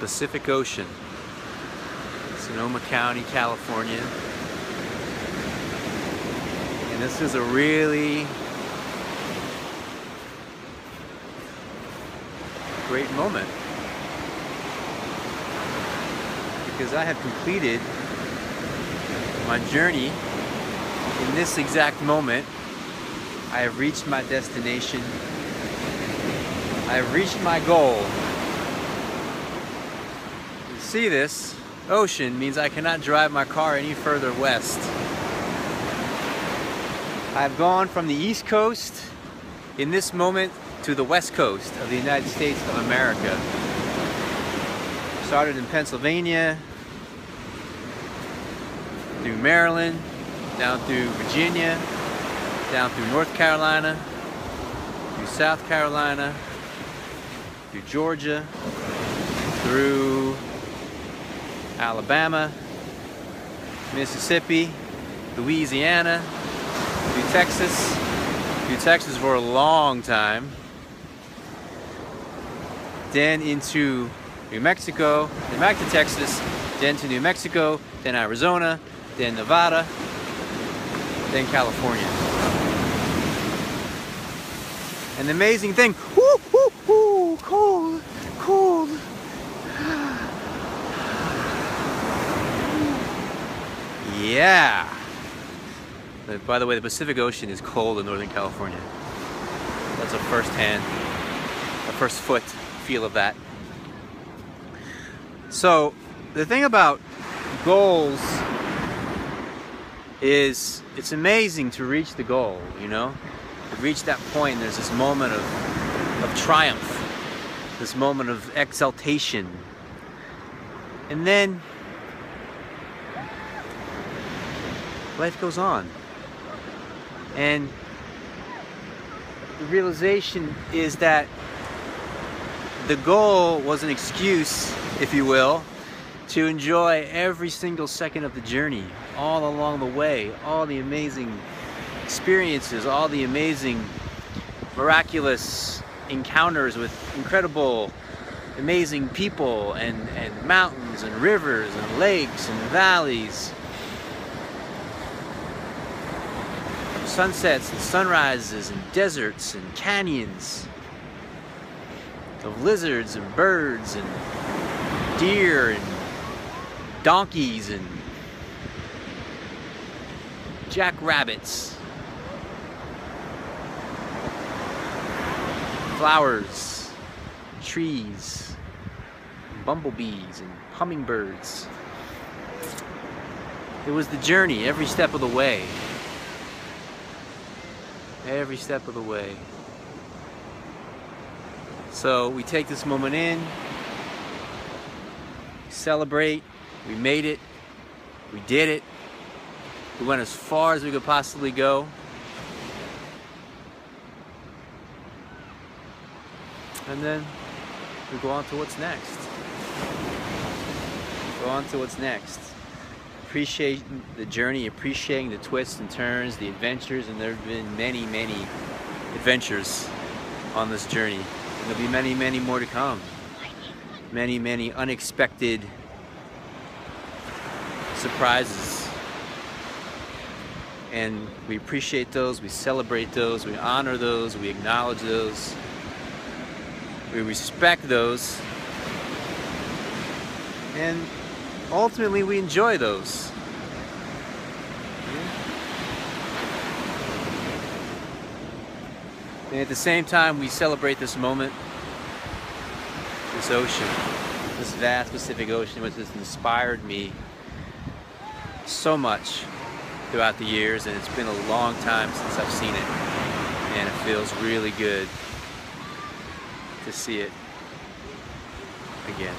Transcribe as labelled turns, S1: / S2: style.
S1: Pacific Ocean, Sonoma County, California. And this is a really great moment because I have completed my journey in this exact moment. I have reached my destination. I have reached my goal. To see this ocean means I cannot drive my car any further west. I've gone from the East Coast in this moment to the West Coast of the United States of America. Started in Pennsylvania, through Maryland, down through Virginia, down through North Carolina, through South Carolina, through Georgia, through Alabama, Mississippi, Louisiana, through Texas for a long time, then into New Mexico, then back to Texas, then to New Mexico, then Arizona, then Nevada, then California. And the amazing thing, cold, cold. Yeah. By the way, the Pacific Ocean is cold in Northern California. That's a first foot feel of that. So the thing about goals is it's amazing to reach the goal, you know? To reach that point, and there's this moment of triumph, this moment of exaltation. And then life goes on. And the realization is that the goal was an excuse, if you will, to enjoy every single second of the journey, all along the way, all the amazing experiences, all the amazing, miraculous encounters with incredible, amazing people and mountains and rivers and lakes and valleys. Sunsets and sunrises and deserts and canyons of lizards and birds and deer and donkeys and jackrabbits, flowers, trees, bumblebees and hummingbirds. It was the journey every step of the way. Every step of the way. So we take this moment in, celebrate, we made it, we did it, we went as far as we could possibly go. And then we go on to what's next. Go on to what's next. Appreciating the journey, appreciating the twists and turns, the adventures, and there have been many, many adventures on this journey. And there'll be many, many more to come. Many, many unexpected surprises. And we appreciate those, we celebrate those, we honor those, we acknowledge those, we respect those, and ultimately we enjoy those. And at the same time we celebrate this moment, this ocean, this vast Pacific Ocean, which has inspired me so much throughout the years, and it's been a long time since I've seen it, and it feels really good to see it again.